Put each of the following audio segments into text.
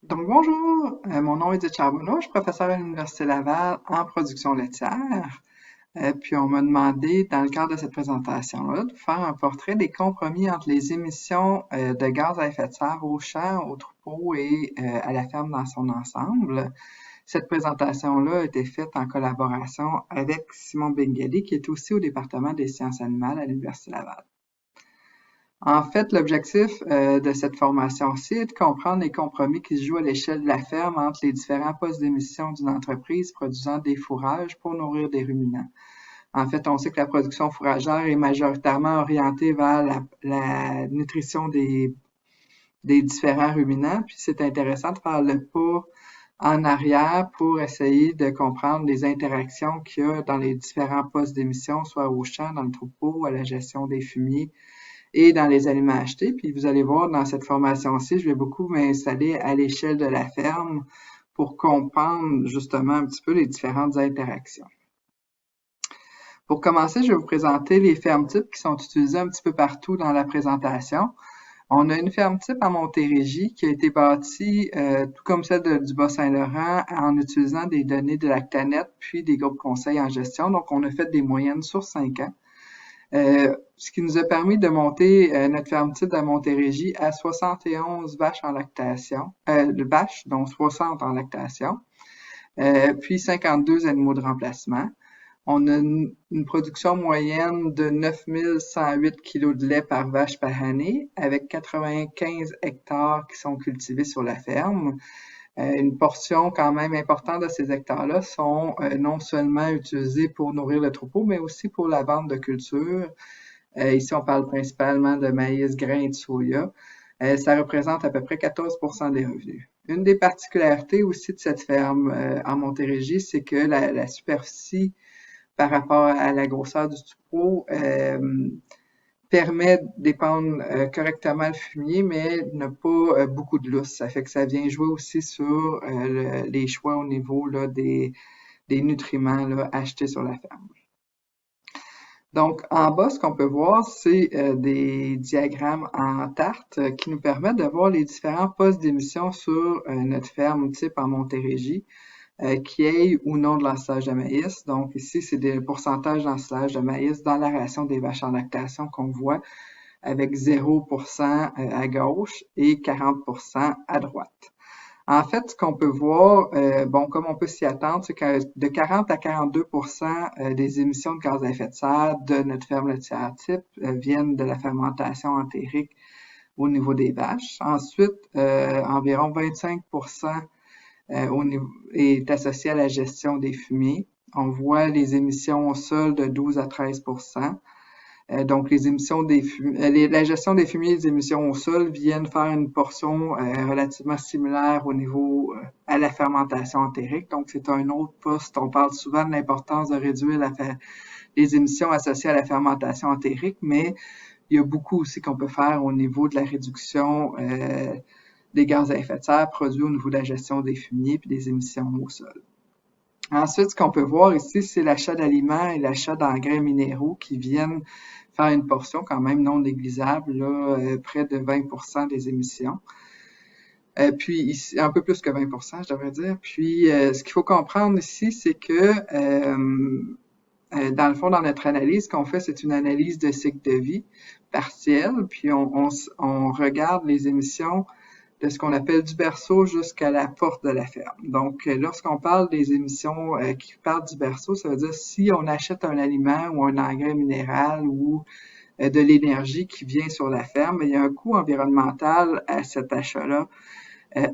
Donc bonjour, mon nom est Edith Charbonneau, je suis professeur à l'Université Laval en production laitière. Puis on m'a demandé, dans le cadre de cette présentation-là, de faire un portrait des compromis entre les émissions de gaz à effet de serre au champ, au troupeau et à la ferme dans son ensemble. Cette présentation-là a été faite en collaboration avec Simon Bengueli, qui est aussi au département des sciences animales à l'Université Laval. En fait, l'objectif de cette formation-ci est de comprendre les compromis qui se jouent à l'échelle de la ferme entre les différents postes d'émission d'une entreprise produisant des fourrages pour nourrir des ruminants. En fait, on sait que la production fourragère est majoritairement orientée vers la nutrition des différents ruminants, puis c'est intéressant de faire le pas en arrière pour essayer de comprendre les interactions qu'il y a dans les différents postes d'émission, soit au champ, dans le troupeau, à la gestion des fumiers, et dans les aliments achetés. Puis vous allez voir dans cette formation-ci, je vais beaucoup m'installer à l'échelle de la ferme pour comprendre justement un petit peu les différentes interactions. Pour commencer, je vais vous présenter les fermes types qui sont utilisées un petit peu partout dans la présentation. On a une ferme type à Montérégie qui a été bâtie, tout comme celle du Bas-Saint-Laurent, en utilisant des données de Lactanet puis des groupes conseils en gestion. Donc, on a fait des moyennes sur 5 ans. Ce qui nous a permis de monter notre ferme type à Montérégie à 71 vaches en lactation, vaches, dont 60 en lactation, puis 52 animaux de remplacement. On a une production moyenne de 9108 kg de lait par vache par année, avec 95 hectares qui sont cultivés sur la ferme. Une portion quand même importante de ces hectares-là sont non seulement utilisés pour nourrir le troupeau, mais aussi pour la vente de culture. Ici, on parle principalement de maïs, grains et de soya. Ça représente à peu près 14% des revenus. Une des particularités aussi de cette ferme en Montérégie, c'est que la superficie par rapport à la grosseur du troupeau permet d'épandre correctement le fumier, mais n'a pas beaucoup de lousse. Ça fait que ça vient jouer aussi sur les choix au niveau là, des nutriments là, achetés sur la ferme. Donc, en bas, ce qu'on peut voir, c'est des diagrammes en tarte qui nous permettent de voir les différents postes d'émission sur notre ferme type en Montérégie, qui ait ou non de l'ensilage de maïs. Donc, ici, c'est des pourcentages d'ensilage de maïs dans la ration des vaches en lactation qu'on voit avec 0% à gauche et 40% à droite. En fait, ce qu'on peut voir, bon, comme on peut s'y attendre, c'est que de 40 à 42% des émissions de gaz à effet de serre de notre ferme laitière type viennent de la fermentation entérique au niveau des vaches. Ensuite, environ 25% au niveau, est associé à la gestion des fumiers. On voit les émissions au sol de 12 à 13%. Donc, les émissions la gestion des fumiers et des émissions au sol viennent faire une portion relativement similaire au niveau à la fermentation entérique. Donc, c'est un autre poste. On parle souvent de l'importance de réduire les émissions associées à la fermentation entérique, mais il y a beaucoup aussi qu'on peut faire au niveau de la réduction des gaz à effet de serre produits au niveau de la gestion des fumiers et des émissions au sol. Ensuite, ce qu'on peut voir ici, c'est l'achat d'aliments et l'achat d'engrais minéraux qui viennent faire une portion quand même non négligeable, là, près de 20% des émissions. Puis ici, un peu plus que 20%, je devrais dire. Puis ce qu'il faut comprendre ici, c'est que dans le fond, dans notre analyse, ce qu'on fait, c'est une analyse de cycle de vie partielle, puis on regarde les émissions de ce qu'on appelle du berceau jusqu'à la porte de la ferme. Donc, lorsqu'on parle des émissions qui partent du berceau, ça veut dire si on achète un aliment ou un engrais minéral ou de l'énergie qui vient sur la ferme, il y a un coût environnemental à cet achat-là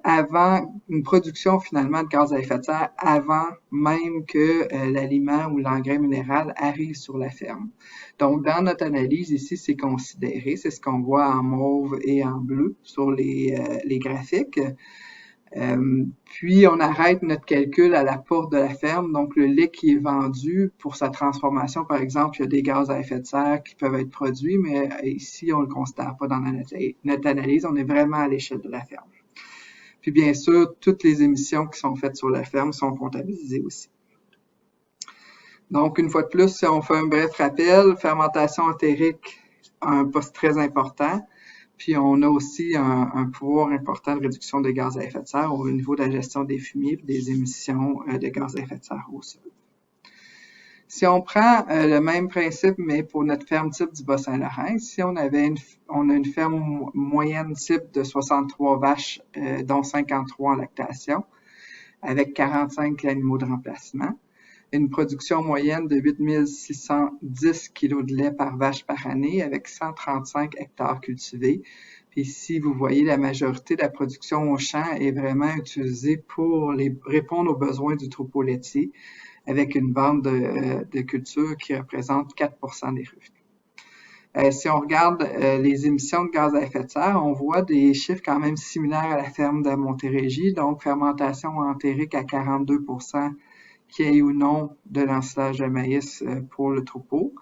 avant une production finalement de gaz à effet de serre avant même que l'aliment ou l'engrais minéral arrive sur la ferme. Donc, dans notre analyse ici, c'est considéré, c'est ce qu'on voit en mauve et en bleu sur les graphiques. Puis, on arrête notre calcul à la porte de la ferme, donc le lait qui est vendu pour sa transformation, par exemple, il y a des gaz à effet de serre qui peuvent être produits, mais ici, on ne le considère pas dans notre analyse, on est vraiment à l'échelle de la ferme. Puis bien sûr, toutes les émissions qui sont faites sur la ferme sont comptabilisées aussi. Donc, une fois de plus, si on fait un bref rappel, fermentation entérique a un poste très important Puis on a aussi un pouvoir important de réduction des gaz à effet de serre au niveau de la gestion des fumiers et des émissions de gaz à effet de serre au sol. Si on prend le même principe, mais pour notre ferme type du Bas-Saint-Laurent, si on a une ferme moyenne type de 63 vaches, dont 53 en lactation, avec 45 animaux de remplacement, une production moyenne de 8 610 kg de lait par vache par année, avec 135 hectares cultivés. Puis ici, vous voyez, la majorité de la production au champ est vraiment utilisée pour répondre aux besoins du troupeau laitier, avec une bande de culture qui représente 4% des revenus. Si on regarde les émissions de gaz à effet de serre, on voit des chiffres quand même similaires à la ferme de Montérégie, donc fermentation entérique à 42%, qu'il y ait ou non de l'ensilage de maïs pour le troupeau.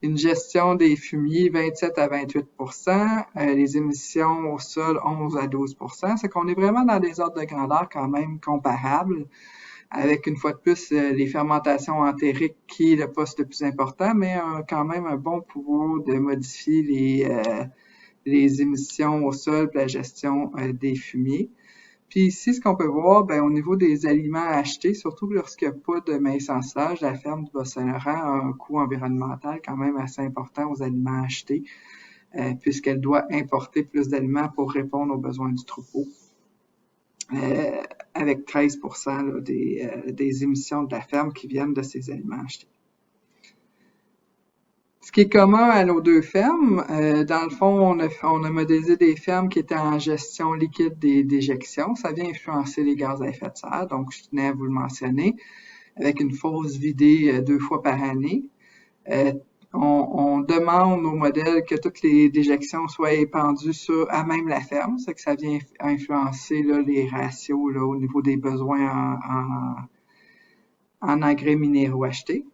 Une gestion des fumiers 27 à 28%, les émissions au sol 11 à 12%, c'est qu'on est vraiment dans des ordres de grandeur quand même comparables, avec une fois de plus les fermentations entériques qui est le poste le plus important, mais quand même un bon pouvoir de modifier les émissions au sol et la gestion des fumiers. Puis ici, ce qu'on peut voir, au niveau des aliments achetés, surtout lorsqu'il n'y a pas de maïs en silage, la ferme du Bas-Saint-Laurent a un coût environnemental quand même assez important aux aliments achetés, puisqu'elle doit importer plus d'aliments pour répondre aux besoins du troupeau. Avec 13% là, des émissions de la ferme qui viennent de ces aliments achetés. Ce qui est commun à nos deux fermes, dans le fond, on a modélisé des fermes qui étaient en gestion liquide des déjections. Ça vient influencer les gaz à effet de serre, donc je tenais à vous le mentionner, avec une fosse vidée 2 fois par année. On demande au modèle que toutes les déjections soient épandues à même la ferme, c'est que ça vient influencer là, les ratios là, au niveau des besoins en engrais minéraux achetés.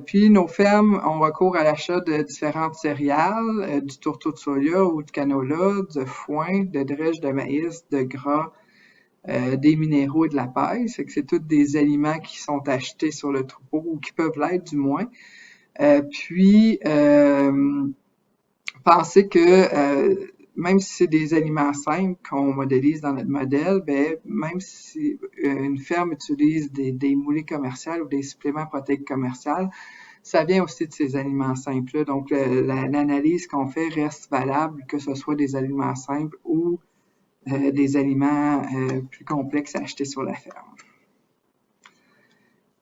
Puis nos fermes ont recours à l'achat de différentes céréales, du tourteau de soya ou de canola, de foin, de drèche de maïs, de gras, des minéraux et de la paille. C'est tous des aliments qui sont achetés sur le troupeau ou qui peuvent l'être du moins. Puis, pensez que même si c'est des aliments simples qu'on modélise dans notre modèle, même si une ferme utilise des moulées commerciales ou des suppléments protéiques commerciaux, ça vient aussi de ces aliments simples-là. Donc, l'analyse qu'on fait reste valable, que ce soit des aliments simples ou des aliments plus complexes achetés sur la ferme.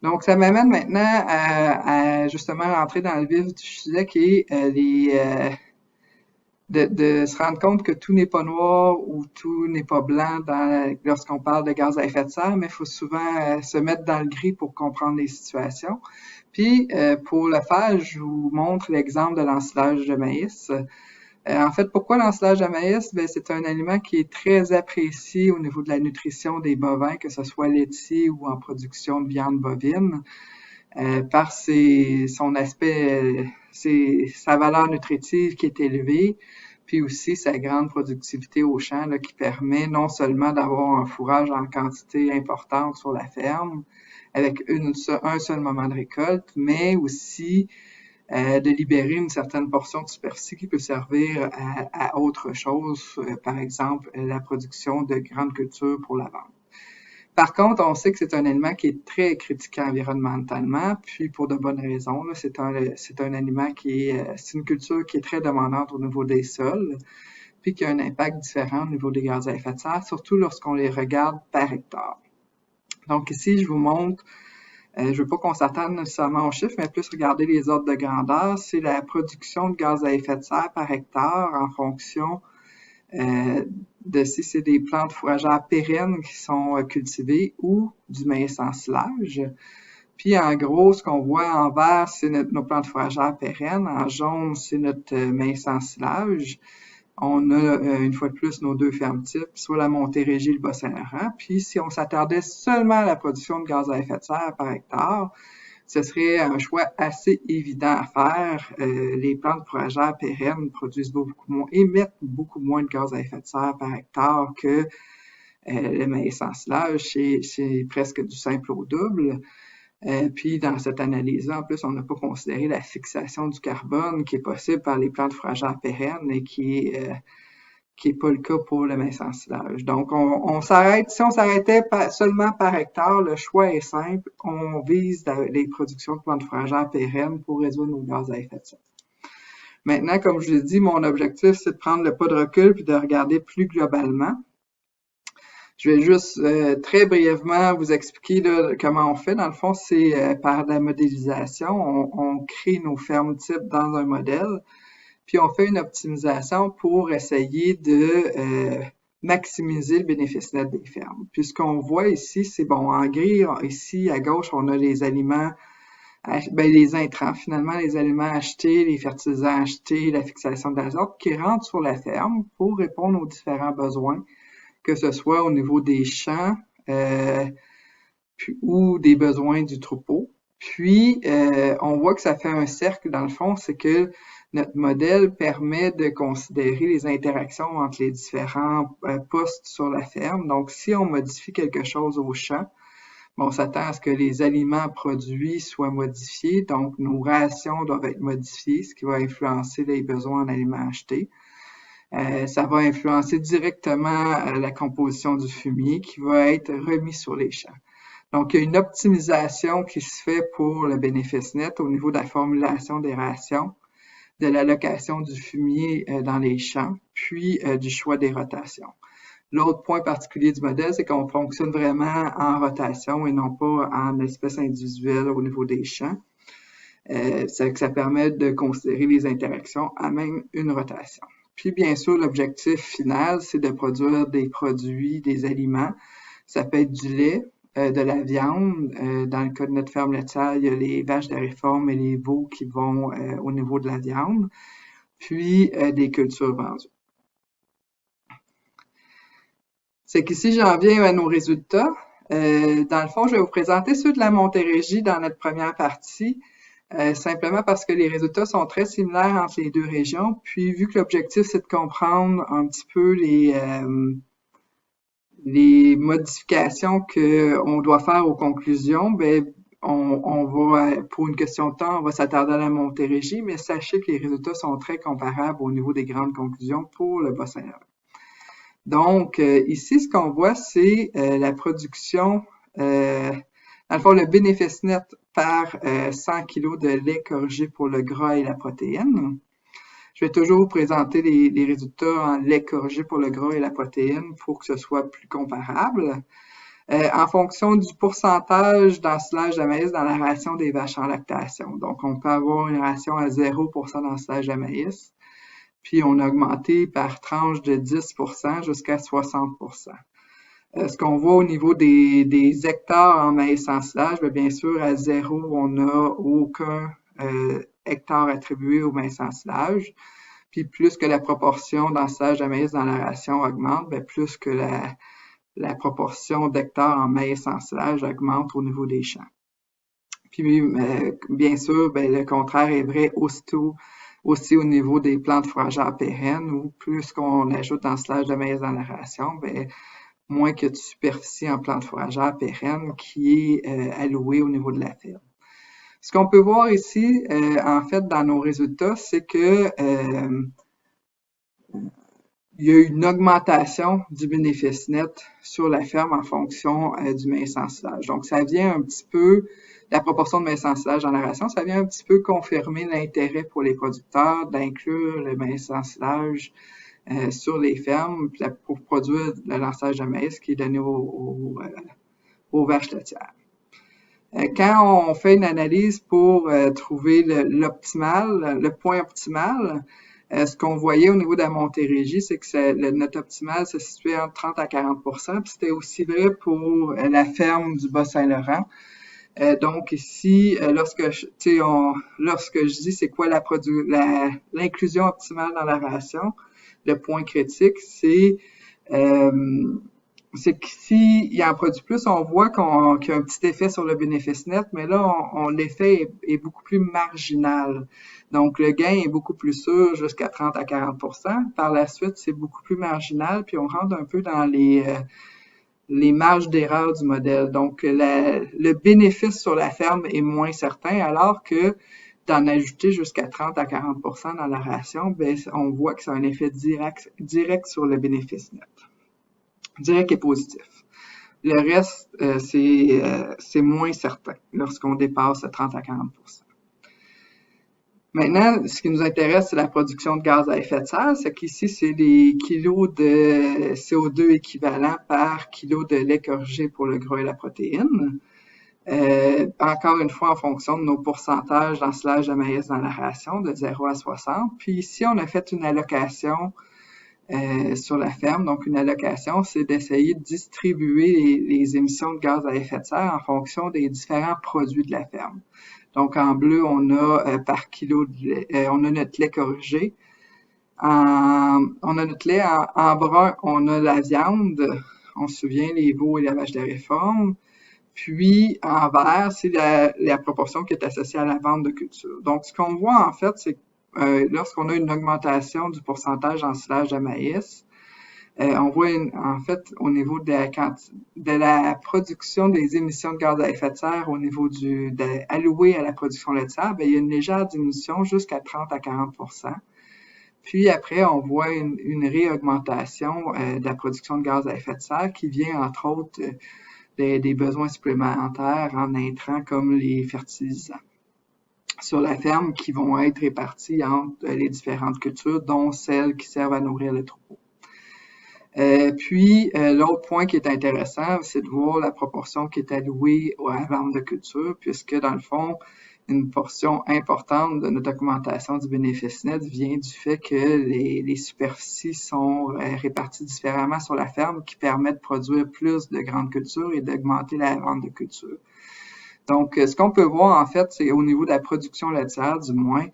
Donc, ça m'amène maintenant à justement rentrer dans le vif du sujet qui est de se rendre compte que tout n'est pas noir ou tout n'est pas blanc lorsqu'on parle de gaz à effet de serre, mais il faut souvent se mettre dans le gris pour comprendre les situations. Puis, pour le faire, je vous montre l'exemple de l'ensilage de maïs. En fait, pourquoi l'ensilage de maïs? C'est un aliment qui est très apprécié au niveau de la nutrition des bovins, que ce soit laitier ou en production de viande bovine, par son aspect, sa valeur nutritive qui est élevée, puis aussi sa grande productivité au champ là, qui permet non seulement d'avoir un fourrage en quantité importante sur la ferme, avec un seul moment de récolte, mais aussi de libérer une certaine portion de superficie qui peut servir à autre chose, par exemple la production de grandes cultures pour la vente. Par contre, on sait que c'est un aliment qui est très critiqué environnementalement, puis pour de bonnes raisons. C'est un aliment c'est une culture qui est très demandante au niveau des sols, puis qui a un impact différent au niveau des gaz à effet de serre, surtout lorsqu'on les regarde par hectare. Donc ici, je vous montre. Je ne veux pas qu'on s'attende nécessairement aux chiffres, mais plus regarder les ordres de grandeur. C'est la production de gaz à effet de serre par hectare en fonction de si c'est des plantes fourragères pérennes qui sont cultivées ou du maïs en silage. Puis en gros, ce qu'on voit en vert, c'est nos plantes fourragères pérennes. En jaune, c'est notre maïs en silage. On a, une fois de plus, nos deux fermes types, soit la Montérégie et le Bas-Saint-Laurent. Puis, si on s'attardait seulement à la production de gaz à effet de serre par hectare, ce serait un choix assez évident à faire. Les plantes fourragères pérennes produisent émettent beaucoup moins de gaz à effet de serre par hectare que le maïs en silage. C'est presque du simple au double. Puis dans cette analyse-là, en plus, on n'a pas considéré la fixation du carbone qui est possible par les plantes fourragères pérennes et qui est pas le cas pour le maïs ensilage. Donc, on s'arrête, si on s'arrêtait seulement par hectare, le choix est simple. On vise les productions de plantes fourragères pérennes pour réduire nos gaz à effet de serre. Maintenant, comme je l'ai dit, mon objectif, c'est de prendre le pas de recul puis de regarder plus globalement. Je vais juste très brièvement vous expliquer là, comment on fait. Dans le fond, c'est par la modélisation. On crée nos fermes types dans un modèle, puis on fait une optimisation pour essayer de maximiser le bénéfice net des fermes. Puis ce qu'on voit ici, c'est bon, en gris, ici à gauche, on a les aliments, les intrants, finalement, les aliments achetés, les fertilisants achetés, la fixation de l'azote qui rentrent sur la ferme pour répondre aux différents besoins, que ce soit au niveau des champs ou des besoins du troupeau. Puis, on voit que ça fait un cercle dans le fond, c'est que notre modèle permet de considérer les interactions entre les différents postes sur la ferme. Donc, si on modifie quelque chose au champ, on s'attend à ce que les aliments produits soient modifiés, donc nos rations doivent être modifiées, ce qui va influencer les besoins en aliments achetés. Ça va influencer directement la composition du fumier qui va être remis sur les champs. Donc, il y a une optimisation qui se fait pour le bénéfice net au niveau de la formulation des rations, de l'allocation du fumier dans les champs, puis du choix des rotations. L'autre point particulier du modèle, c'est qu'on fonctionne vraiment en rotation et non pas en espèces individuelles au niveau des champs. Ça permet de considérer les interactions à même une rotation. Puis, bien sûr, l'objectif final, c'est de produire des produits, des aliments. Ça peut être du lait, de la viande. Dans le cas de notre ferme laitière, il y a les vaches de réforme et les veaux qui vont au niveau de la viande. Puis, des cultures vendues. C'est qu'ici, j'en viens à nos résultats. Dans le fond, je vais vous présenter ceux de la Montérégie dans notre première partie. Simplement parce que les résultats sont très similaires entre les deux régions. Puis, vu que l'objectif, c'est de comprendre un petit peu les modifications qu'on doit faire aux conclusions, ben, on va, pour une question de temps, on va s'attarder à la Montérégie, mais sachez que les résultats sont très comparables au niveau des grandes conclusions pour le Bas-Saint-Laurent. Donc, ici, ce qu'on voit, c'est la production, dans le fond, le bénéfice net par 100 kg de lait corrigé pour le gras et la protéine. Je vais toujours vous présenter les résultats en lait corrigé pour le gras et la protéine pour que ce soit plus comparable. En fonction du pourcentage d'ensilage de maïs dans la ration des vaches en lactation. Donc, on peut avoir une ration à 0% d'ensilage de maïs. Puis, on a augmenté par tranche de 10% jusqu'à 60%. Ce qu'on voit au niveau des hectares en maïs ensilage, bien sûr, à 0, on n'a aucun hectare attribué au maïs ensilage. Puis, plus que la proportion d'ensilage de maïs dans la ration augmente, bien, plus que la proportion d'hectares en maïs ensilage augmente au niveau des champs. Puis, bien sûr, bien, le contraire est vrai aussi au niveau des plantes fourragères pérennes, où plus qu'on ajoute d'ensilage de maïs dans la ration, bien, moins que de superficie en plantes fourragères pérennes qui est allouée au niveau de la ferme. Ce qu'on peut voir ici, en fait, dans nos résultats, c'est que il y a une augmentation du bénéfice net sur la ferme en fonction du maïs ensilage. Donc, ça vient un petit peu, la proportion de maïs ensilage dans la ration, ça vient un petit peu confirmer l'intérêt pour les producteurs d'inclure le maïs ensilage sur les fermes pour produire le l'ensilage de maïs qui est donné aux vaches laitières. Quand on fait une analyse pour trouver l'optimal, le point optimal, ce qu'on voyait au niveau de la Montérégie, c'est que notre note optimale se situait entre 30 à 40%, puis c'était aussi vrai pour la ferme du Bas-Saint-Laurent. Donc ici, lorsque je dis c'est quoi l'inclusion optimale dans la ration, le point critique, c'est que s'il en produit plus, on voit qu'il y a un petit effet sur le bénéfice net, mais là, l'effet est beaucoup plus marginal. Donc, le gain est beaucoup plus sûr, jusqu'à 30 à 40%. Par la suite, c'est beaucoup plus marginal, puis on rentre un peu dans les marges d'erreur du modèle. Donc, le bénéfice sur la ferme est moins certain, alors que d'en ajouter jusqu'à 30 à 40% dans la ration, ben, on voit que ça a un effet direct sur le bénéfice net. Direct et positif. Le reste, c'est moins certain lorsqu'on dépasse 30 à 40%. Maintenant, ce qui nous intéresse, c'est la production de gaz à effet de serre. C'est qu'ici, c'est les kilos de CO2 équivalents par kilo de lait corrigé pour le gras et la protéine. Encore une fois, en fonction de nos pourcentages d'ensilage de maïs dans la ration, de 0 à 60. Puis ici, on a fait une allocation sur la ferme. Donc, une allocation, c'est d'essayer de distribuer les émissions de gaz à effet de serre en fonction des différents produits de la ferme. Donc, en bleu, on a par kilo de lait, on a notre lait corrigé. On a notre lait. En brun, on a la viande. On se souvient, les veaux et la vache de réforme. Puis, en vert, c'est la proportion qui est associée à la vente de culture. Donc, ce qu'on voit, en fait, c'est que lorsqu'on a une augmentation du pourcentage d'ensilage de maïs, on voit en fait au niveau de la production des émissions de gaz à effet de serre au niveau alloué à la production laitière, bien, il y a une légère diminution jusqu'à 30 à 40%. Puis après, on voit une réaugmentation de la production de gaz à effet de serre qui vient entre autres des besoins supplémentaires en intrants comme les fertilisants sur la ferme qui vont être répartis entre les différentes cultures, dont celles qui servent à nourrir le troupeau. Puis, l'autre point qui est intéressant, c'est de voir la proportion qui est allouée à la vente de culture, puisque dans le fond, une portion importante de notre augmentation du bénéfice net vient du fait que les superficies sont réparties différemment sur la ferme, qui permet de produire plus de grandes cultures et d'augmenter la vente de culture. Donc, ce qu'on peut voir, en fait, c'est au niveau de la production laitière, du moins,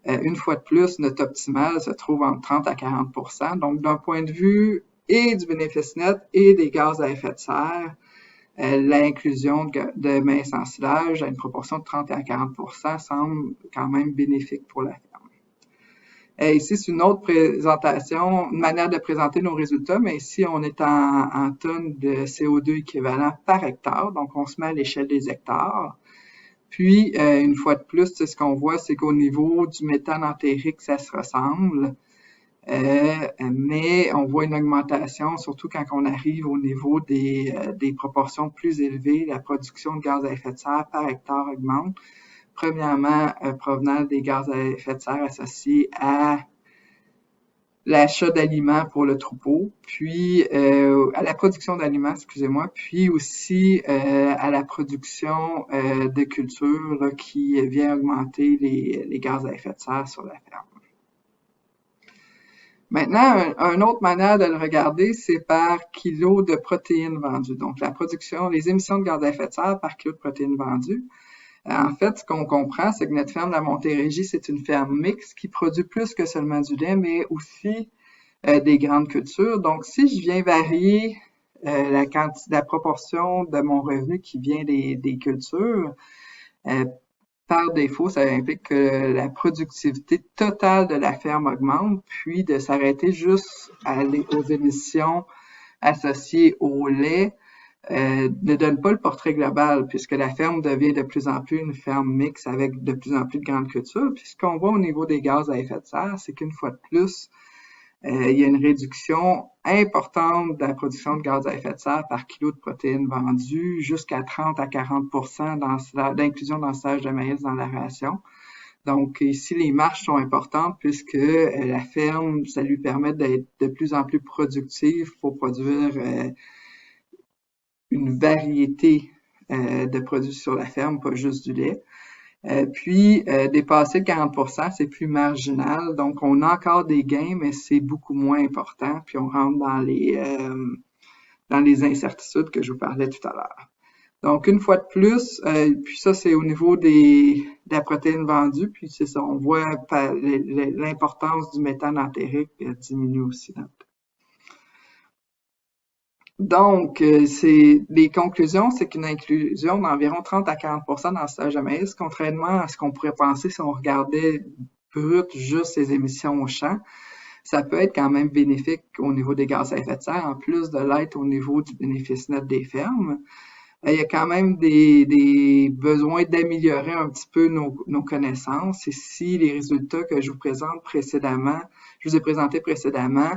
une fois de plus, notre optimal se trouve entre 30 à 40%. Donc, d'un point de vue et du bénéfice net et des gaz à effet de serre, l'inclusion de maïs en silage à une proportion de 30 à 40% semble quand même bénéfique pour la ferme. Ici, c'est une autre présentation, une manière de présenter nos résultats, mais ici, on est en tonnes de CO2 équivalent par hectare, donc on se met à l'échelle des hectares. Puis, une fois de plus, ce qu'on voit, c'est qu'au niveau du méthane entérique, ça se ressemble. Mais on voit une augmentation, surtout quand on arrive au niveau des proportions plus élevées. La production de gaz à effet de serre par hectare augmente. Premièrement, provenant des gaz à effet de serre associés à l'achat d'aliments pour le troupeau, puis à la production d'aliments, excusez-moi, puis aussi à la production de cultures là, qui vient augmenter les gaz à effet de serre sur la ferme. Maintenant, une autre manière de le regarder, c'est par kilo de protéines vendues. Donc, la production, les émissions de gaz à effet de serre par kilo de protéines vendues. En fait, ce qu'on comprend, c'est que notre ferme de la Montérégie, c'est une ferme mixte qui produit plus que seulement du lait, mais aussi des grandes cultures. Donc, si je viens varier la proportion de mon revenu qui vient des cultures, par défaut, ça implique que la productivité totale de la ferme augmente, puis de s'arrêter juste aux émissions associées au lait ne donne pas le portrait global, puisque la ferme devient de plus en plus une ferme mixte avec de plus en plus de grandes cultures. Puis ce qu'on voit au niveau des gaz à effet de serre, c'est qu'une fois de plus, il y a une réduction importante de la production de gaz à effet de serre par kilo de protéines vendues, jusqu'à 30 à 40% d'inclusion d'ensilage de maïs dans la ration. Donc ici, les marges sont importantes puisque la ferme, ça lui permet d'être de plus en plus productive pour produire une variété de produits sur la ferme, pas juste du lait. Puis, dépasser 40%, c'est plus marginal. Donc, on a encore des gains, mais c'est beaucoup moins important. Puis, on rentre dans les incertitudes que je vous parlais tout à l'heure. Donc, une fois de plus, puis ça, c'est au niveau de la protéine vendue. Puis, c'est ça, on voit l'importance du méthane entérique diminue aussi dans le temps. Donc, les conclusions, c'est qu'une inclusion d'environ 30 à 40% dans le stage de maïs, contrairement à ce qu'on pourrait penser si on regardait brut juste les émissions au champ, ça peut être quand même bénéfique au niveau des gaz à effet de serre, en plus de l'être au niveau du bénéfice net des fermes. Il y a quand même des besoins d'améliorer un petit peu nos connaissances. Et si les résultats que je vous présente précédemment, je vous ai présentés précédemment,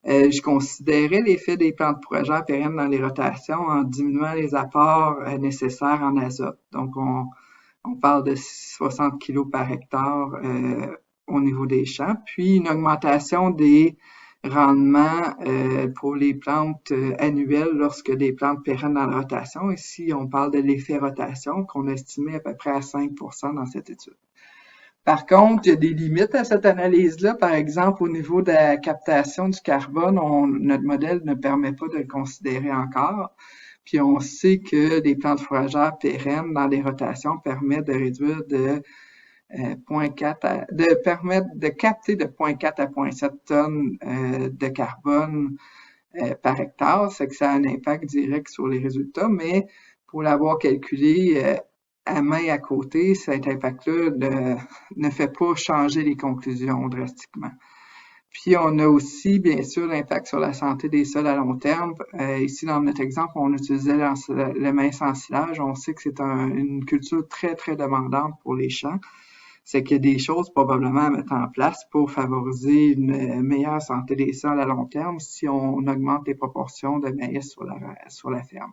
je considérais l'effet des plantes fourragères pérennes dans les rotations en diminuant les apports nécessaires en azote. Donc, on parle de 60 kg par hectare au niveau des champs, puis une augmentation des rendements pour les plantes annuelles lorsque des plantes pérennes dans la rotation. Ici, on parle de l'effet rotation qu'on a estimé à peu près à 5% dans cette étude. Par contre, il y a des limites à cette analyse-là. Par exemple, au niveau de la captation du carbone, notre modèle ne permet pas de le considérer encore. Puis on sait que des plantes fourragères pérennes dans les rotations permettent de réduire de 0,4 permettre de capter de 0,4 à 0,7 tonnes de carbone par hectare. C'est que ça a un impact direct sur les résultats, mais pour l'avoir calculé à main à côté, cet impact-là ne fait pas changer les conclusions drastiquement. Puis on a aussi, bien sûr, l'impact sur la santé des sols à long terme. Ici, dans notre exemple, on utilisait le maïs en silage. On sait que c'est une culture très, très demandante pour les champs. C'est qu'il y a des choses probablement à mettre en place pour favoriser une meilleure santé des sols à long terme si on augmente les proportions de maïs sur la ferme.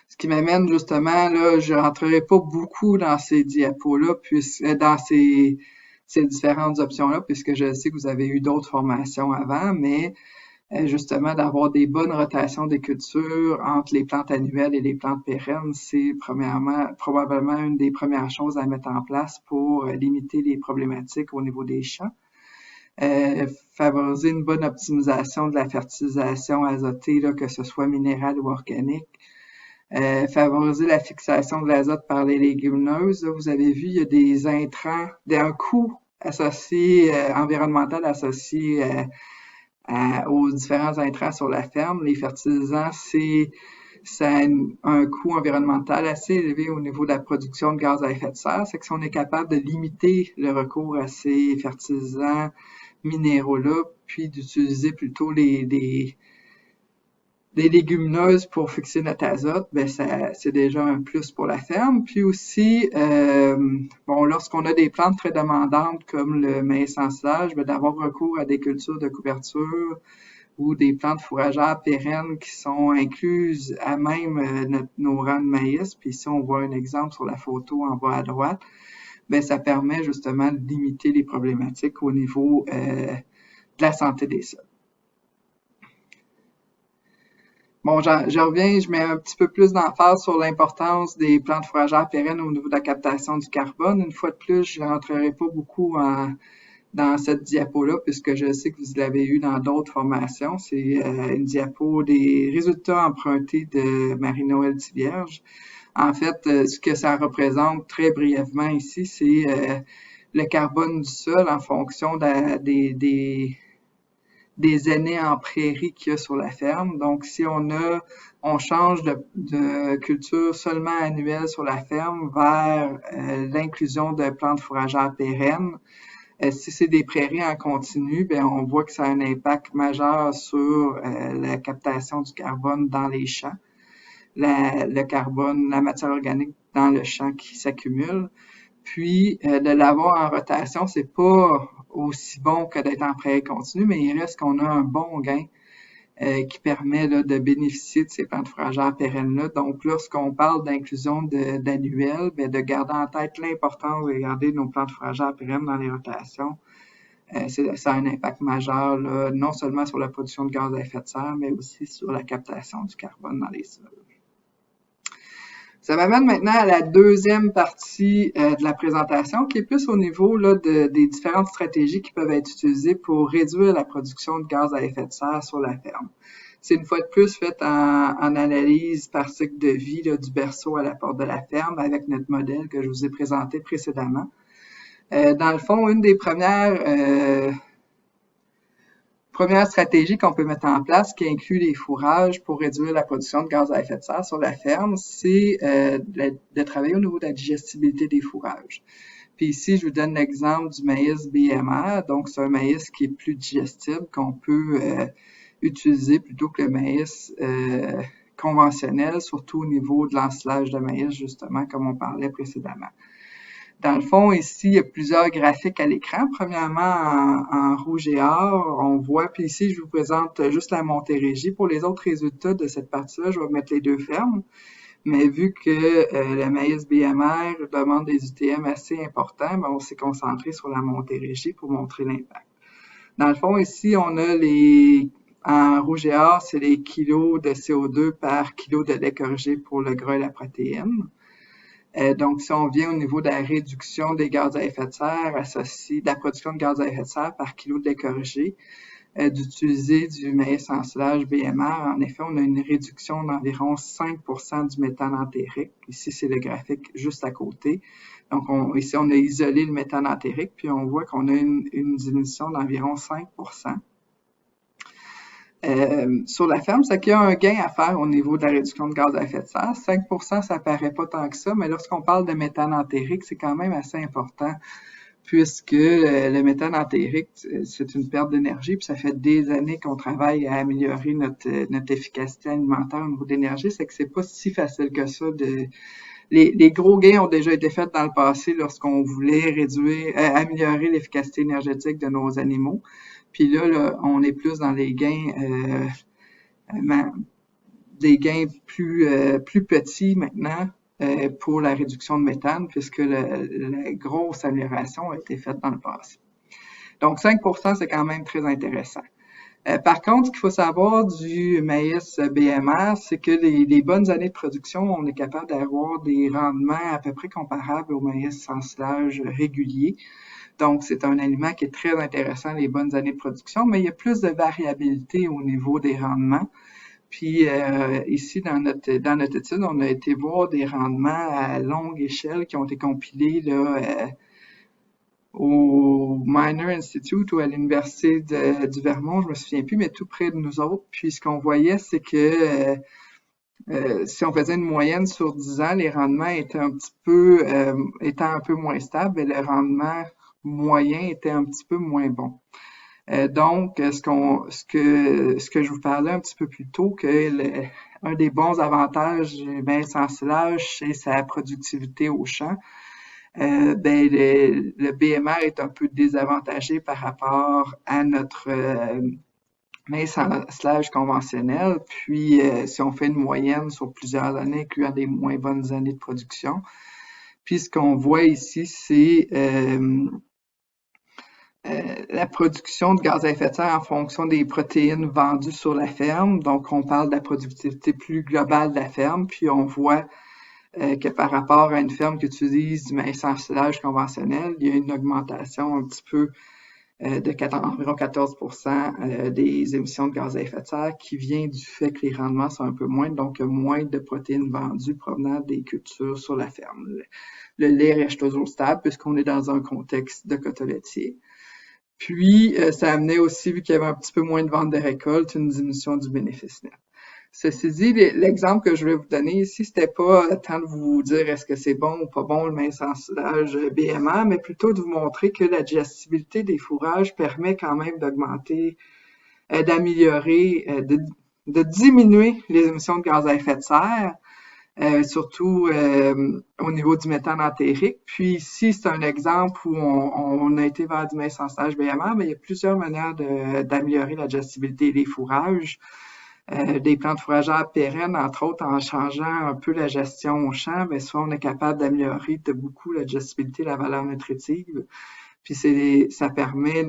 Ce qui m'amène justement, là, je rentrerai pas beaucoup dans ces diapos-là, dans ces différentes options-là, puisque je sais que vous avez eu d'autres formations avant, mais justement d'avoir des bonnes rotations des cultures entre les plantes annuelles et les plantes pérennes, c'est probablement une des premières choses à mettre en place pour limiter les problématiques au niveau des champs. Favoriser une bonne optimisation de la fertilisation azotée, là, que ce soit minérale ou organique. Favoriser la fixation de l'azote par les légumineuses. Là, vous avez vu, il y a des intrants, un coût associé, environnemental associé aux différents intrants sur la ferme. Les fertilisants, ça a un coût environnemental assez élevé au niveau de la production de gaz à effet de serre. C'est que si on est capable de limiter le recours à ces fertilisants minéraux-là, puis d'utiliser plutôt des légumineuses pour fixer notre azote, ben c'est déjà un plus pour la ferme. Puis aussi, lorsqu'on a des plantes très demandantes comme le maïs en silage, ben d'avoir recours à des cultures de couverture ou des plantes fourragères pérennes qui sont incluses à même nos rangs de maïs. Puis ici, on voit un exemple sur la photo en bas à droite. Ben ça permet justement de limiter les problématiques au niveau de la santé des sols. Bon, je reviens, je mets un petit peu plus d'emphase sur l'importance des plantes fourragères pérennes au niveau de la captation du carbone. Une fois de plus, je ne rentrerai pas beaucoup dans cette diapo-là, puisque je sais que vous l'avez eu dans d'autres formations. C'est une diapo des résultats empruntés de Marie-Noël Thivierge. En fait, ce que ça représente très brièvement ici, c'est le carbone du sol en fonction des années en prairie qu'il y a sur la ferme. Donc, si on change de culture seulement annuelle sur la ferme vers l'inclusion de plantes fourragères pérennes, si c'est des prairies en continu, ben on voit que ça a un impact majeur sur la captation du carbone dans les champs, le carbone, la matière organique dans le champ qui s'accumule. Puis, de l'avoir en rotation, c'est pas aussi bon que d'être en prairie continue, mais il reste qu'on a un bon gain qui permet là, de bénéficier de ces plantes fourragères pérennes-là. Donc, lorsqu'on parle d'inclusion d'annuels, ben, de garder en tête l'importance de garder nos plantes fourragères pérennes dans les rotations. Ça a un impact majeur, là, non seulement sur la production de gaz à effet de serre, mais aussi sur la captation du carbone dans les sols. Ça m'amène maintenant à la deuxième partie de la présentation, qui est plus au niveau là, des différentes stratégies qui peuvent être utilisées pour réduire la production de gaz à effet de serre sur la ferme. C'est une fois de plus fait en analyse par cycle de vie là, du berceau à la porte de la ferme avec notre modèle que je vous ai présenté précédemment. Dans le fond, une des première stratégie qu'on peut mettre en place, qui inclut les fourrages pour réduire la production de gaz à effet de serre sur la ferme, c'est de travailler au niveau de la digestibilité des fourrages. Puis ici, je vous donne l'exemple du maïs BMR. Donc, c'est un maïs qui est plus digestible, qu'on peut utiliser plutôt que le maïs conventionnel, surtout au niveau de l'ensilage de maïs, justement, comme on parlait précédemment. Dans le fond, ici, il y a plusieurs graphiques à l'écran. Premièrement, en rouge et or, on voit, puis ici, je vous présente juste la Montérégie. Pour les autres résultats de cette partie-là, je vais mettre les deux fermes. Mais vu que le maïs BMR demande des UTM assez importants, ben on s'est concentré sur la Montérégie pour montrer l'impact. Dans le fond, ici, on a en rouge et or, c'est les kilos de CO2 par kilo de lait corrigé pour le gras et la protéine. Donc, si on vient au niveau de la réduction des gaz à effet de serre associée, de la production de gaz à effet de serre par kilo de lait corrigé, d'utiliser du maïs ensilage BMR, en effet, on a une réduction d'environ 5% du méthane entérique. Ici, c'est le graphique juste à côté. Donc, ici, on a isolé le méthane entérique, puis on voit qu'on a une diminution d'environ 5%. Sur la ferme, c'est qu'il y a un gain à faire au niveau de la réduction de gaz à effet de serre. 5%, ça paraît pas tant que ça, mais lorsqu'on parle de méthane entérique, c'est quand même assez important puisque le méthane entérique, c'est une perte d'énergie, puis ça fait des années qu'on travaille à améliorer notre efficacité alimentaire au niveau d'énergie, c'est que c'est pas si facile que ça les gros gains ont déjà été faits dans le passé lorsqu'on voulait améliorer l'efficacité énergétique de nos animaux. Puis là, on est plus dans les gains, des gains plus petits maintenant pour la réduction de méthane, puisque la grosse amélioration a été faite dans le passé. Donc, 5%, c'est quand même très intéressant. Par contre, ce qu'il faut savoir du maïs BMR, c'est que les bonnes années de production, on est capable d'avoir des rendements à peu près comparables au maïs ensilage régulier. Donc, c'est un aliment qui est très intéressant les bonnes années de production, mais il y a plus de variabilité au niveau des rendements. Puis ici, dans notre étude, on a été voir des rendements à longue échelle qui ont été compilés là, au Miner Institute ou à l'Université du Vermont, je me souviens plus, mais tout près de nous autres. Puis ce qu'on voyait, c'est que si on faisait une moyenne sur 10 ans, les rendements étaient étant un peu moins stables et le rendement moyen était un petit peu moins bon. Donc, ce que je vous parlais un petit peu plus tôt, que un des bons avantages du maïs ensilage, c'est sa productivité au champ. Le BMR est un peu désavantagé par rapport à notre maïs ensilage conventionnel. Puis, si on fait une moyenne sur plusieurs années, incluant des moins bonnes années de production. Puis, ce qu'on voit ici, c'est la production de gaz à effet de serre en fonction des protéines vendues sur la ferme. Donc, on parle de la productivité plus globale de la ferme, puis on voit que par rapport à une ferme qui utilise du maïs ensilage conventionnel, il y a une augmentation un petit peu environ 14% des émissions de gaz à effet de serre qui vient du fait que les rendements sont un peu moins, donc moins de protéines vendues provenant des cultures sur la ferme. Le lait reste toujours stable puisqu'on est dans un contexte de quota laitier. Puis, ça amenait aussi, vu qu'il y avait un petit peu moins de ventes de récoltes, une diminution du bénéfice net. Ceci dit, l'exemple que je vais vous donner ici, c'était pas tant de vous dire est-ce que c'est bon ou pas bon le maïs ensilage BMR, mais plutôt de vous montrer que la digestibilité des fourrages permet quand même d'augmenter, d'améliorer, de diminuer les émissions de gaz à effet de serre, surtout au niveau du méthane entérique. Puis ici, c'est un exemple où on a été vers du maïs ensilage BMR, mais il y a plusieurs manières d'améliorer la digestibilité des fourrages. Des plantes fourragères pérennes, entre autres, en changeant un peu la gestion au champ, mais soit on est capable d'améliorer de beaucoup la digestibilité, la valeur nutritive. Puis ça permet,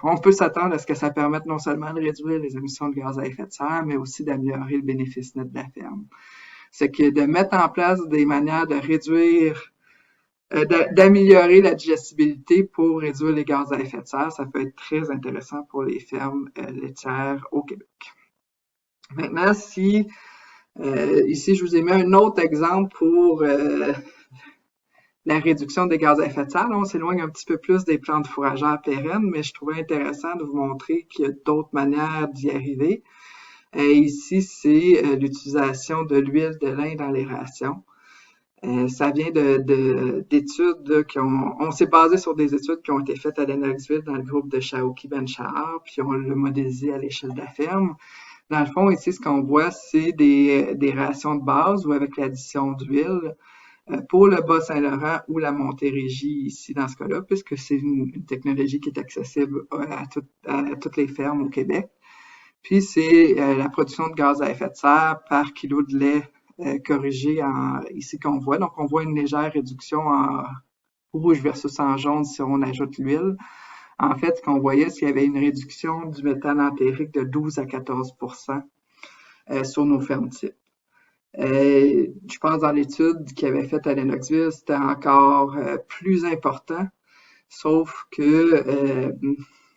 on peut s'attendre à ce que ça permette non seulement de réduire les émissions de gaz à effet de serre, mais aussi d'améliorer le bénéfice net de la ferme. C'est que de mettre en place des manières de réduire, d'améliorer la digestibilité pour réduire les gaz à effet de serre, ça peut être très intéressant pour les fermes laitières au Québec. Maintenant, ici, je vous ai mis un autre exemple pour la réduction des gaz à effet de serre. Là, on s'éloigne un petit peu plus des plantes fourragères pérennes, mais je trouvais intéressant de vous montrer qu'il y a d'autres manières d'y arriver. Ici, c'est l'utilisation de l'huile de lin dans les rations. Ça vient d'études on s'est basé sur des études qui ont été faites à Lennoxville dans le groupe de Shaoki Ben-Shahar, puis on l'a modélisé à l'échelle de la ferme. Dans le fond, ici, ce qu'on voit, c'est des rations de base ou avec l'addition d'huile pour le Bas-Saint-Laurent ou la Montérégie ici dans ce cas-là, puisque c'est une technologie qui est accessible à toutes les fermes au Québec. Puis c'est la production de gaz à effet de serre par kilo de lait corrigé ici qu'on voit. Donc on voit une légère réduction en rouge versus en jaune si on ajoute l'huile. En fait, ce qu'on voyait, c'est qu'il y avait une réduction du méthane entérique de 12 à 14 sur nos fermes types. Je pense dans l'étude qu'il avait faite à Lennoxville, c'était encore plus important, sauf que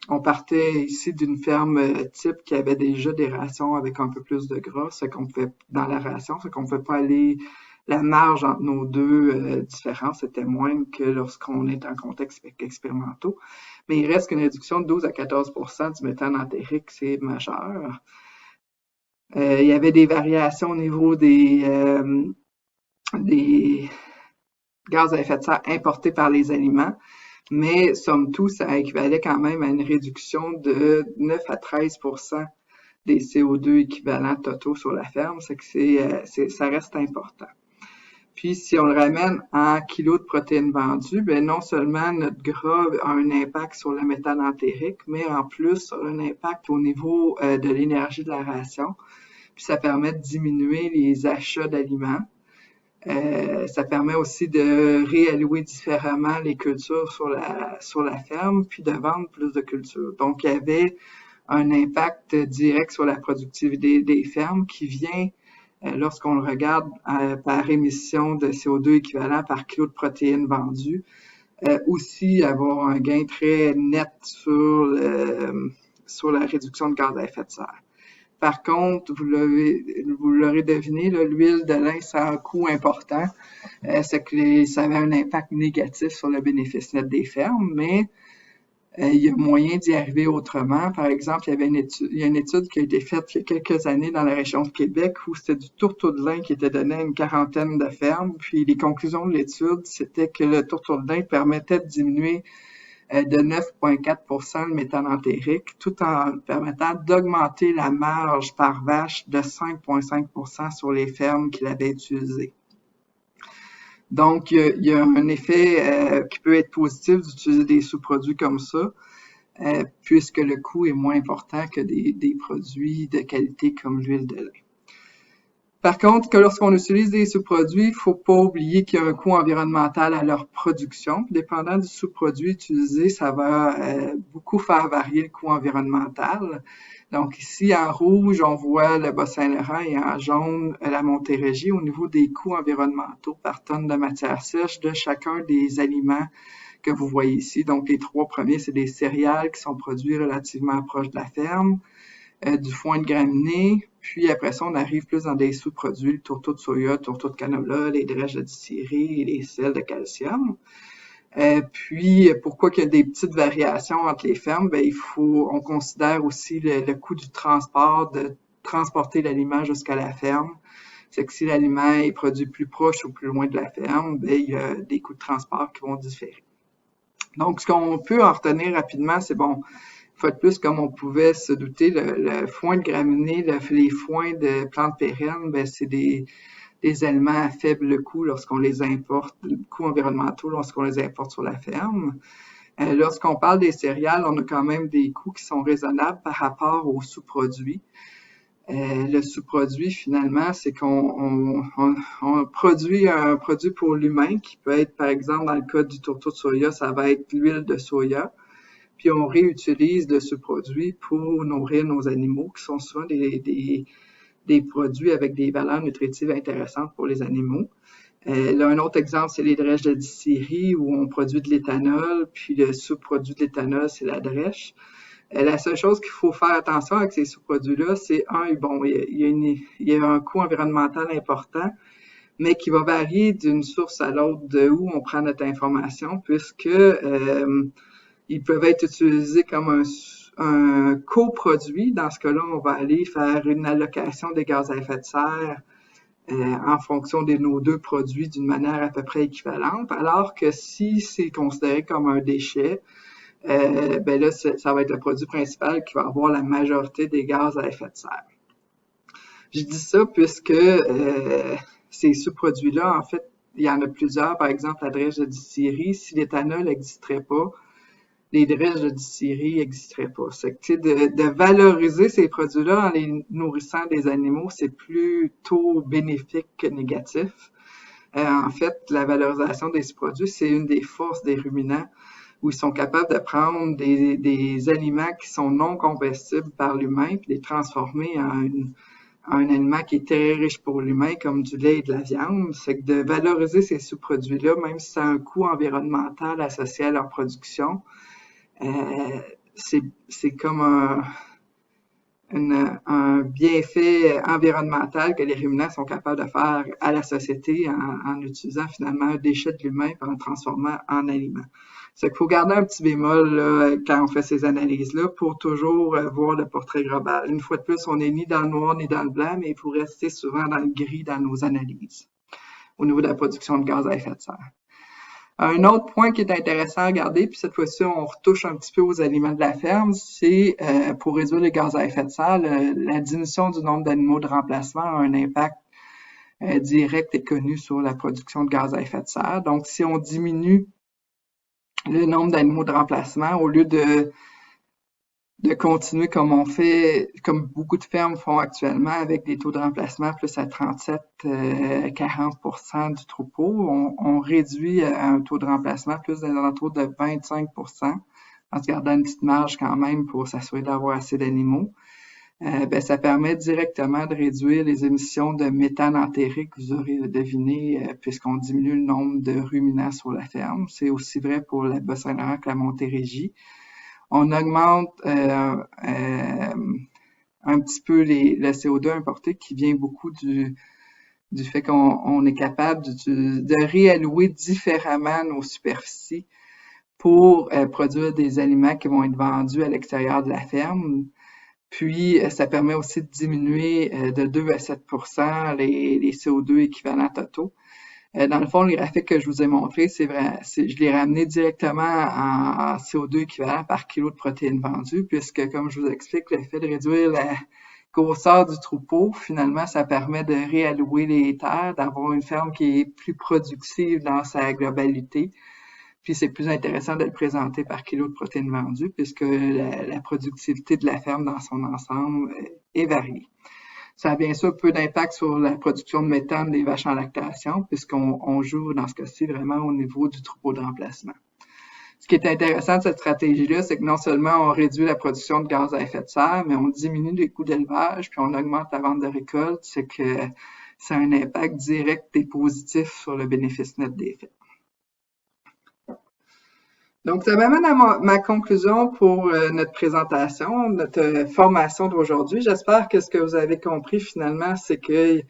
on partait ici d'une ferme type qui avait déjà des rations avec un peu plus de gras, ce qu'on pouvait dans la ration, ce qu'on ne pouvait pas aller. La marge entre nos deux différences était moindre que lorsqu'on est en contexte expérimentaux. Mais il reste qu'une réduction de 12 à 14 du méthane entérique, c'est majeur. Il y avait des variations au niveau des gaz à effet de serre importés par les aliments, mais somme toute, ça équivalait quand même à une réduction de 9 à 13 des CO2 équivalents totaux sur la ferme, c'est que ça reste important. Puis, si on le ramène en kilos de protéines vendues, ben non seulement notre gras a un impact sur le méthane entérique, mais en plus, un impact au niveau de l'énergie de la ration. Puis, ça permet de diminuer les achats d'aliments. Ça permet aussi de réallouer différemment les cultures sur la ferme, puis de vendre plus de cultures. Donc, il y avait un impact direct sur la productivité des fermes qui vient lorsqu'on le regarde par émission de CO2 équivalent par kilo de protéines vendues, aussi avoir un gain très net sur la réduction de gaz à effet de serre. Par contre, vous l'aurez deviné, l'huile de lin, ça a un coût important. C'est que ça avait un impact négatif sur le bénéfice net des fermes, mais il y a moyen d'y arriver autrement. Par exemple, il y a une étude qui a été faite il y a quelques années dans la région de Québec où c'était du tourteau de lin qui était donné à une quarantaine de fermes. Puis les conclusions de l'étude, c'était que le tourteau de lin permettait de diminuer de 9,4 le méthane entérique, tout en permettant d'augmenter la marge par vache de 5,5 sur les fermes qui l'avaient utilisé. Donc, il y a un effet qui peut être positif d'utiliser des sous-produits comme ça, puisque le coût est moins important que des produits de qualité comme l'huile de lin. Par contre, que lorsqu'on utilise des sous-produits, il ne faut pas oublier qu'il y a un coût environnemental à leur production. Dépendant du sous-produit utilisé, ça va beaucoup faire varier le coût environnemental. Donc ici, en rouge, on voit le Bas-Saint-Laurent et en jaune, la Montérégie au niveau des coûts environnementaux par tonne de matière sèche de chacun des aliments que vous voyez ici. Donc les trois premiers, c'est des céréales qui sont produits relativement proches de la ferme. Du foin de graminées, puis après ça, on arrive plus dans des sous-produits, le tourteau de soya, le tourteau de canola, les drèches de distillerie, les sels de calcium. Puis, pourquoi qu'il y a des petites variations entre les fermes? Ben, on considère aussi le coût du transport, de transporter l'aliment jusqu'à la ferme. C'est que si l'aliment est produit plus proche ou plus loin de la ferme, ben, il y a des coûts de transport qui vont différer. Donc, ce qu'on peut en retenir rapidement, c'est bon, une fois de plus, comme on pouvait se douter, le foin de graminées, les foins de plantes pérennes, ben, c'est des aliments à faible coût lorsqu'on les importe, coûts environnementaux lorsqu'on les importe sur la ferme. Lorsqu'on parle des céréales, on a quand même des coûts qui sont raisonnables par rapport aux sous-produits. Le sous-produit, finalement, c'est qu'on produit un produit pour l'humain qui peut être, par exemple, dans le cas du tourteau de soya, ça va être l'huile de soya. Puis on réutilise de ce produit pour nourrir nos animaux, qui sont souvent des produits avec des valeurs nutritives intéressantes pour les animaux. Là, un autre exemple, c'est les drèches de distillerie où on produit de l'éthanol, puis le sous-produit de l'éthanol, c'est la drèche. La seule chose qu'il faut faire attention avec ces sous-produits-là, c'est il y a un coût environnemental important, mais qui va varier d'une source à l'autre de où on prend notre information, puisque ils peuvent être utilisés comme un coproduit. Dans ce cas-là, on va aller faire une allocation des gaz à effet de serre en fonction de nos deux produits d'une manière à peu près équivalente, alors que si c'est considéré comme un déchet, ben là, ça va être le produit principal qui va avoir la majorité des gaz à effet de serre. Je dis ça puisque ces sous-produits-là, en fait, il y en a plusieurs. Par exemple, la drèche de distillerie, si l'éthanol n'existerait pas, les drèches de distillerie n'existeraient pas. C'est que de valoriser ces produits-là en les nourrissant des animaux, c'est plutôt bénéfique que négatif. En fait, la valorisation des sous-produits, c'est une des forces des ruminants, où ils sont capables de prendre des aliments qui sont non comestibles par l'humain, puis les transformer en un aliment qui est très riche pour l'humain, comme du lait et de la viande. C'est que de valoriser ces sous-produits-là, même si ça a un coût environnemental associé à leur production, c'est comme un bienfait environnemental que les ruminants sont capables de faire à la société en utilisant finalement un déchet de l'humain pour le transformer en aliment. C'est qu'il faut garder un petit bémol là, quand on fait ces analyses-là pour toujours voir le portrait global. Une fois de plus, on n'est ni dans le noir ni dans le blanc, mais il faut rester souvent dans le gris dans nos analyses au niveau de la production de gaz à effet de serre. Un autre point qui est intéressant à regarder, puis cette fois-ci, on retouche un petit peu aux aliments de la ferme, c'est pour réduire les gaz à effet de serre, la diminution du nombre d'animaux de remplacement a un impact direct et connu sur la production de gaz à effet de serre. Donc, si on diminue le nombre d'animaux de remplacement, au lieu de continuer comme on fait, comme beaucoup de fermes font actuellement avec des taux de remplacement plus à 37-40% du troupeau, on réduit un taux de remplacement plus dans l'entour de 25%, en se gardant une petite marge quand même pour s'assurer d'avoir assez d'animaux. Ben, ça permet directement de réduire les émissions de méthane enterré que vous aurez deviné, puisqu'on diminue le nombre de ruminants sur la ferme. C'est aussi vrai pour la Bas-Saint-Laurent que la Montérégie. On augmente un petit peu le CO2 importé qui vient beaucoup du fait qu'on est capable de réallouer différemment nos superficies pour produire des aliments qui vont être vendus à l'extérieur de la ferme. Puis, ça permet aussi de diminuer de 2 à 7% les CO2 équivalents totaux. Dans le fond, le graphique que je vous ai montré, c'est vrai, je l'ai ramené directement en CO2 équivalent par kilo de protéines vendues, puisque, comme je vous explique, le fait de réduire la grosseur du troupeau, finalement, ça permet de réallouer les terres, d'avoir une ferme qui est plus productive dans sa globalité. Puis, c'est plus intéressant de le présenter par kilo de protéines vendues, puisque la productivité de la ferme dans son ensemble est variée. Ça a bien sûr peu d'impact sur la production de méthane des vaches en lactation, puisqu'on joue dans ce cas-ci vraiment au niveau du troupeau de remplacement. Ce qui est intéressant de cette stratégie-là, c'est que non seulement on réduit la production de gaz à effet de serre, mais on diminue les coûts d'élevage, puis on augmente la vente de récolte, c'est que ça a un impact direct et positif sur le bénéfice net des fermes. Donc, ça m'amène à ma conclusion pour notre présentation, notre formation d'aujourd'hui. J'espère que ce que vous avez compris finalement, c'est que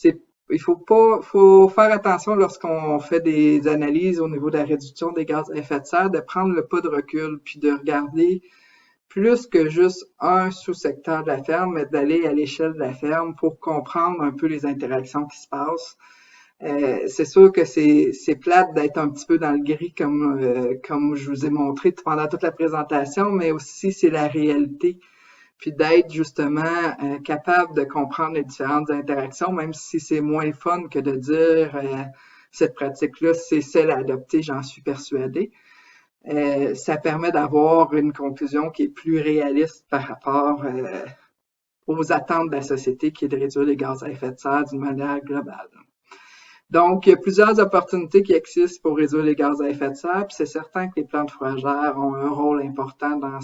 il faut faire attention lorsqu'on fait des analyses au niveau de la réduction des gaz à effet de serre, de prendre le pas de recul, puis de regarder plus que juste un sous-secteur de la ferme, mais d'aller à l'échelle de la ferme pour comprendre un peu les interactions qui se passent. C'est sûr que c'est plate d'être un petit peu dans le gris comme je vous ai montré pendant toute la présentation, mais aussi c'est la réalité, puis d'être justement capable de comprendre les différentes interactions, même si c'est moins fun que de dire cette pratique-là, c'est celle à adopter, j'en suis persuadée. Ça permet d'avoir une conclusion qui est plus réaliste par rapport aux attentes de la société, qui est de réduire les gaz à effet de serre d'une manière globale. Donc, il y a plusieurs opportunités qui existent pour réduire les gaz à effet de serre, puis c'est certain que les plantes fourragères ont un rôle important dans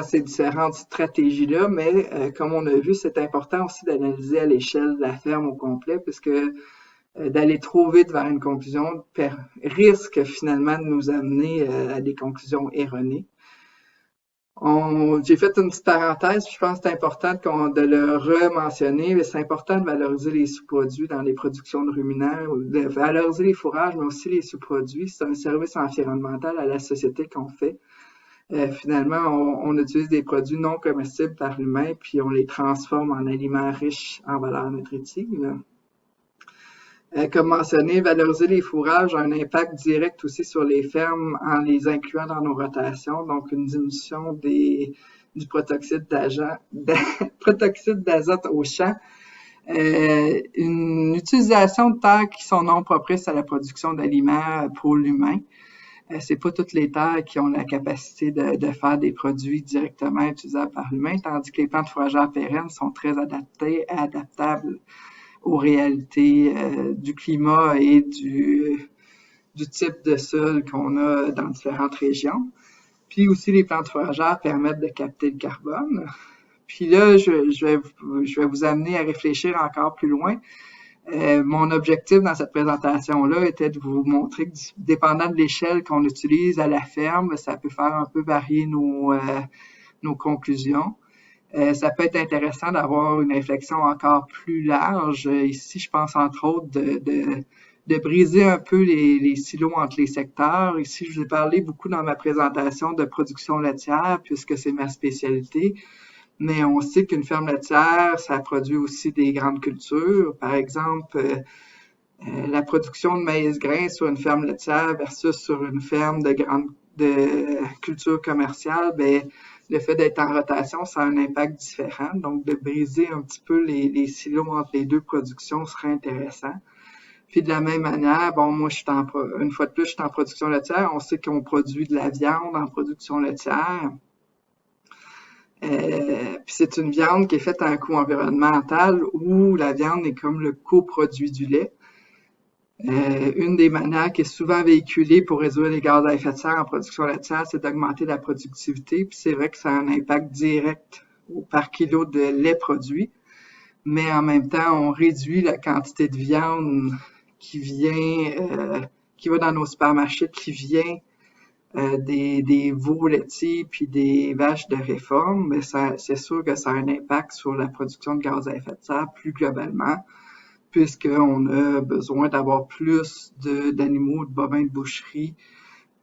ces différentes stratégies-là, mais comme on a vu, c'est important aussi d'analyser à l'échelle de la ferme au complet, puisque d'aller trop vite vers une conclusion risque finalement de nous amener à des conclusions erronées. J'ai fait une petite parenthèse, je pense que c'est important de le rementionner, mais c'est important de valoriser les sous-produits dans les productions de ruminants, de valoriser les fourrages, mais aussi les sous-produits. C'est un service environnemental à la société qu'on fait. Finalement, on utilise des produits non comestibles par l'humain, puis on les transforme en aliments riches en valeurs nutritives. Comme mentionné, valoriser les fourrages a un impact direct aussi sur les fermes en les incluant dans nos rotations, donc une diminution du protoxyde d'azote au champ, une utilisation de terres qui sont non propices à la production d'aliments pour l'humain. C'est pas toutes les terres qui ont la capacité de faire des produits directement utilisables par l'humain, tandis que les plantes fourragères pérennes sont très adaptables aux réalités du climat et du type de sol qu'on a dans différentes régions. Puis aussi, les plantes fourragères permettent de capter le carbone. Puis là, je vais vous amener à réfléchir encore plus loin. Mon objectif dans cette présentation-là était de vous montrer que, dépendant de l'échelle qu'on utilise à la ferme, ça peut faire un peu varier nos conclusions. Ça peut être intéressant d'avoir une réflexion encore plus large. Ici, je pense entre autres de briser un peu les silos entre les secteurs. Ici, je vous ai parlé beaucoup dans ma présentation de production laitière, puisque c'est ma spécialité. Mais on sait qu'une ferme laitière, ça produit aussi des grandes cultures. Par exemple, la production de maïs-grain sur une ferme laitière versus sur une ferme de culture commerciale, ben, le fait d'être en rotation, ça a un impact différent. Donc, de briser un petit peu les silos entre les deux productions serait intéressant. Puis de la même manière, bon, moi, une fois de plus, je suis en production laitière. On sait qu'on produit de la viande en production laitière. Puis c'est une viande qui est faite à un coût environnemental où la viande est comme le coproduit du lait. Une des manières qui est souvent véhiculée pour réduire les gaz à effet de serre en production laitière, c'est d'augmenter la productivité. Puis c'est vrai que ça a un impact direct par kilo de lait produit, mais en même temps, on réduit la quantité de viande qui va dans nos supermarchés, qui vient des veaux laitiers puis des vaches de réforme, mais c'est sûr que ça a un impact sur la production de gaz à effet de serre plus globalement, puisqu'on a besoin d'avoir plus d'animaux, de bovins de boucherie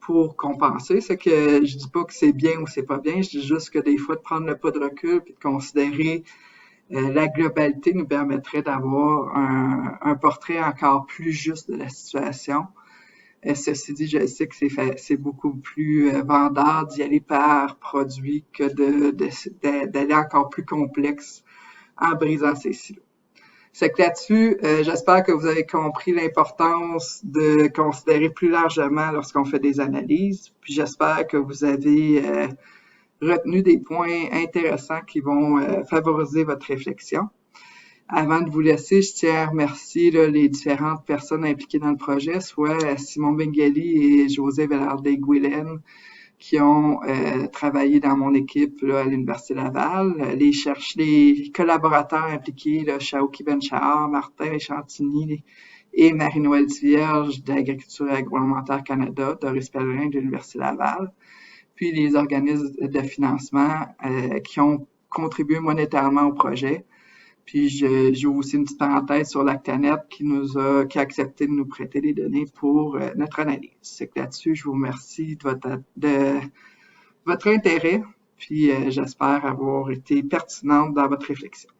pour compenser. C'est que je dis pas que c'est bien ou c'est pas bien, je dis juste que des fois de prendre le pas de recul puis de considérer la globalité nous permettrait d'avoir un portrait encore plus juste de la situation. Ceci dit, je sais que c'est beaucoup plus vendeur d'y aller par produit que d'aller encore plus complexe en brisant ces silos. C'est que là-dessus, j'espère que vous avez compris l'importance de considérer plus largement lorsqu'on fait des analyses. Puis j'espère que vous avez retenu des points intéressants qui vont favoriser votre réflexion. Avant de vous laisser, je tiens à remercier les différentes personnes impliquées dans le projet, soit Simon Bengali et José Velarde-Guillen, qui ont travaillé dans mon équipe à l'Université Laval, les collaborateurs impliqués, Shaoki Benchahar, Martin Chantigny et Marie-Noël Vierge d'Agriculture et Agroalimentaire Canada, Doris Pellerin de l'Université Laval, puis les organismes de financement qui ont contribué monétairement au projet. Puis j'ai aussi une petite parenthèse sur Lactanet qui a accepté de nous prêter les données pour notre analyse. C'est que là-dessus, je vous remercie de votre intérêt, puis j'espère avoir été pertinente dans votre réflexion.